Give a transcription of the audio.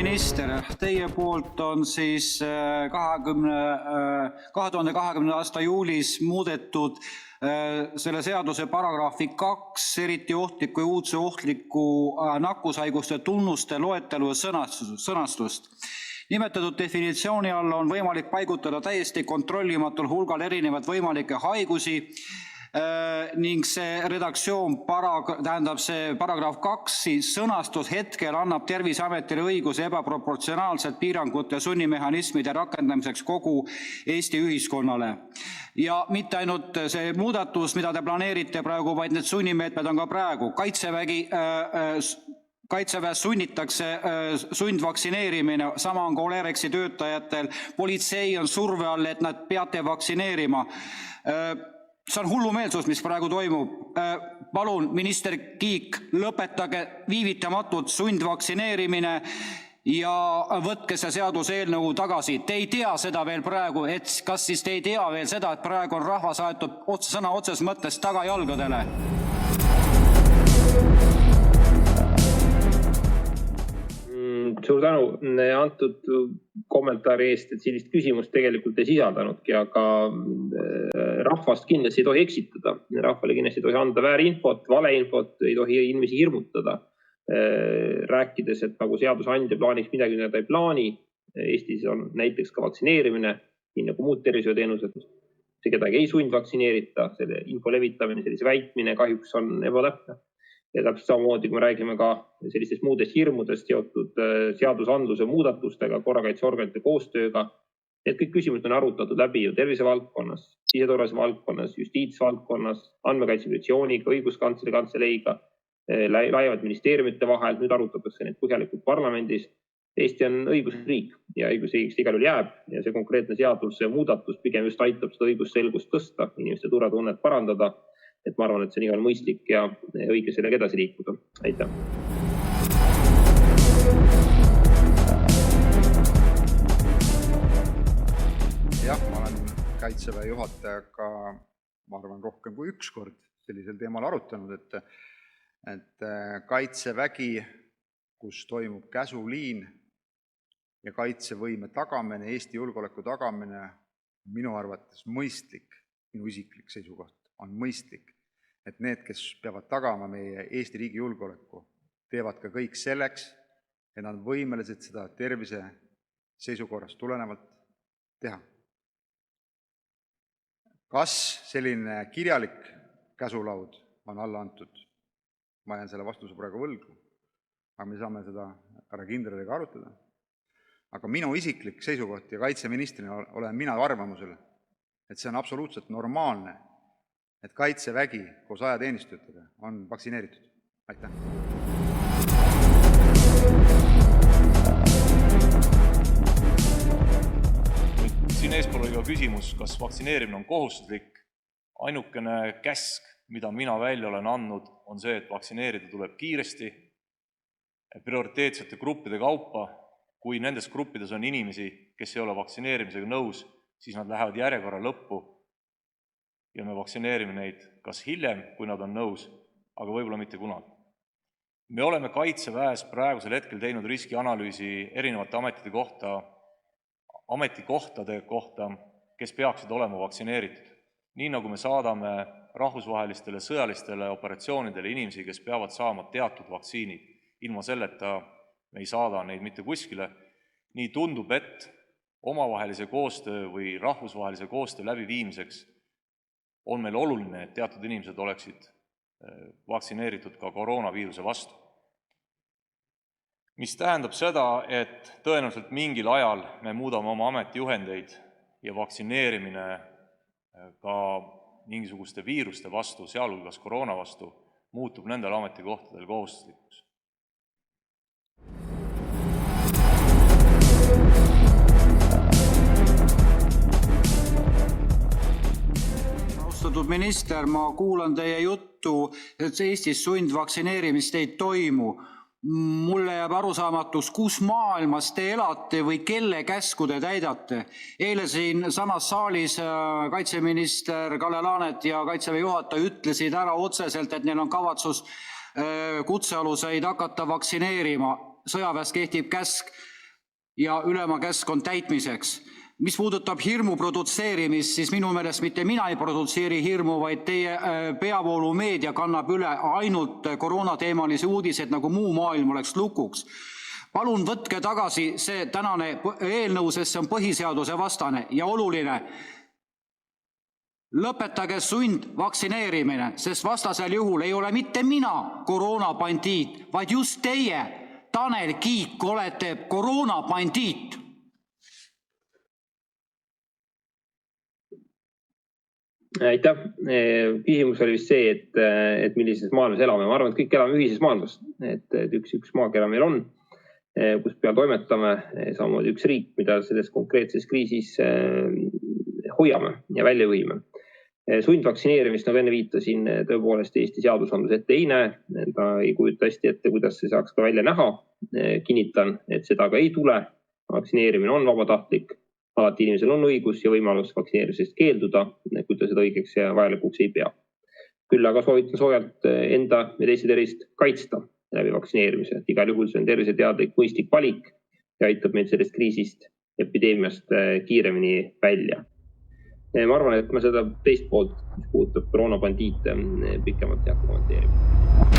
minister, teie poolt on siis 2020. aasta juulis muudetud selle seaduse paragrahvi 2 eriti ohtliku ja uudse ohtliku nakkushaiguste tunnuste loetelu sõnastust. Nimetatud definitsiooni alla on võimalik paigutada täiesti kontrollimatul hulgal erinevaid võimalikke haigusi ning see redaktsioon, tähendab see paragrahv 2 sõnastus hetkel annab Terviseametile õiguse ebaproportsionaalselt piirangute ja sunnimehhanismide rakendamiseks kogu Eesti ühiskonnale. Ja mitte ainult see muudatus, mida te planeerite praegu, vaid need sunnimeetmed on ka praegu. Kaitseväes sunnitakse sundvaktsineerimine, sama on Olerexi töötajatel, politsei on surve all, et nad peate vaktsineerima. See on hullumeelsus, mis praegu toimub. Palun, minister Kiik, lõpetage viivitamatult sundvaktsineerimine ja võtke see seaduseelnõu tagasi. Te ei tea seda veel praegu, kas siis te ei tea veel seda, et praegu on rahvas aetud sõna otseses mõttes tagajalgadele? Suur tänu antud kommentaari eest, et sellist küsimust tegelikult ei sisaldanudki, aga rahvast kindlasti ei tohi eksitada. Rahvale kindlasti ei tohi anda väärinfot, valeinfot, ei tohi inimesi hirmutada. Rääkides, et nagu seadusandja plaaniks midagi, mida ta ei plaani. Eestis on näiteks ka vaktsineerimine, nii nagu muud tervishoiuteenused. See kedagi ei sundvaktsineerita, selle info levitamine, sellise väitmine kahjuks on ebatäpne. Ja täpselt samamoodi, kui me räägime ka sellistest muudest hirmudest seotud seadusandluse muudatustega, korrakaitseorganite koostööga, need kõik küsimused on arutatud läbi ju tervisevaldkonnas, siseturvalisuse valdkonnas, justiitsvaldkonnas, andmekaitse inspektsiooniga, õiguskantsleri kantseleiga, laiemalt ministeeriumite vahel, nüüd arutatakse need põhjalikult parlamendis. Eesti on õigusriik ja õigusriigiks igal juhul jääb ja see konkreetne seaduse muudatus pigem just aitab seda õigusselgust tõsta, inimeste turvatunnet parandada. Et ma arvan, et see on igal mõistlik ja õige sellega edasi liikuda. Aitäh! Jah, ma olen Kaitseväe juhatajaga, ma arvan, rohkem kui üks kord sellisel teemal arutanud, et Kaitsevägi, kus toimub käsuliin ja kaitsevõime tagamine, Eesti julgeoleku tagamine, minu arvates mõistlik, minu isiklik seisukoht on mõistlik, et need, kes peavad tagama meie Eesti riigi julgeoleku, teevad ka kõik selleks, et nad võimelised seda tervise seisukorrast tulenevalt teha. Kas selline kirjalik käsulaud on alla antud? Ma jään selle vastuse praegu võlgu, aga me saame seda härra kindraliga arutada. Aga minu isiklik seisukoht ja kaitseministrina olen mina arvamusel, et see on absoluutselt normaalne, et Kaitsevägi koos ajateenistujatega on vaktsineeritud. Aitäh! Siin eespool oli ka küsimus, kas vaktsineerimine on kohustuslik. Ainukene käsk, mida mina välja olen andnud, on see, et vaktsineerida tuleb kiiresti, prioriteetsete gruppide kaupa. Kui nendes gruppides on inimesi, kes ei ole vaktsineerimisega nõus, siis nad lähevad järjekorra lõppu ja me vaktsineerime neid kas hiljem, kui nad on nõus, aga võib-olla mitte kunagi. Me oleme Kaitseväes praegusel hetkel teinud riskianalüüsi erinevate ametikohtade kohta, kes peaksid olema vaktsineeritud. Nii nagu me saadame rahvusvahelistele sõjalistele operatsioonidele inimesi, kes peavad saama teatud vaktsiinid, ilma selleta me ei saada neid mitte kuskile, nii tundub, et omavahelise koostöö või rahvusvahelise koostöö läbiviimiseks on meil oluline, et teatud inimesed oleksid vaktsineeritud ka koroonaviiruse vastu. Mis tähendab seda, et tõenäoliselt mingil ajal me muudame oma ametijuhendeid ja vaktsineerimine ka mingisuguste viiruste vastu, sealhulgas koroona vastu, muutub nendel ametikohtadel kohustuslikuks. Austatud minister, ma kuulan teie juttu, et Eestis sundvaktsineerimist ei toimu. Mulle jääb arusaamatuks, kus maailmas te elate või kelle käsku te täidate. Eile siin samas saalis kaitseminister Kalle Laanet ja Kaitseväe juhataja ütlesid ära otseselt, et neil on kavatsus kutsealuseid hakata vaktsineerima. Sõjaväes kehtib käsk. ja ülema käsk on täitmiseks. Mis puudutab hirmu produtseerimist, siis minu meelest mitte mina ei produtseeri hirmu, vaid teie peavoolumeedia kannab üle ainult koroonateemalisi uudiseid, nagu muu maailm oleks lukuks. Palun võtke tagasi see tänane eelnõu, sest see on põhiseaduse vastane ja oluline. Lõpetage sundvaktsineerimine, sest vastasel juhul ei ole mitte mina koroonabandiit, vaid just teie, Tanel Kiik, olete koroonabandiit. Aitäh. Küsimus oli vist see, et millises maailmas elame. Ma arvan, et kõik elame ühises maailmas. Üks maakera meil on, kus peal toimetame, samamoodi üks riik, mida selles konkreetses kriisis hoiame ja välja juhime. Sundvaktsineerimist, nagu enne viitasin, tõepoolest Eesti seadusandlus ette ei näe. Ta ei kujuta hästi ette, kuidas see saaks ka välja näha. Kinnitan, et seda ka ei tule. Vaktsineerimine on vabatahtlik. Alati inimesel on õigus ja võimalus vaktsineerimisest keelduda, kui ta seda õigeks ja vajalikuks ei pea. Küll aga soovitan soojalt enda ja teiste tervist kaitsta läbi vaktsineerimise. Igal juhul see on terviseteadlik mõistlik valik ja aitab meid sellest kriisist, epideemiast kiiremini välja. Ma arvan, et ma seda teist poolt, mis puudutab koroonabandiite, pikemalt ei hakka kommenteerima.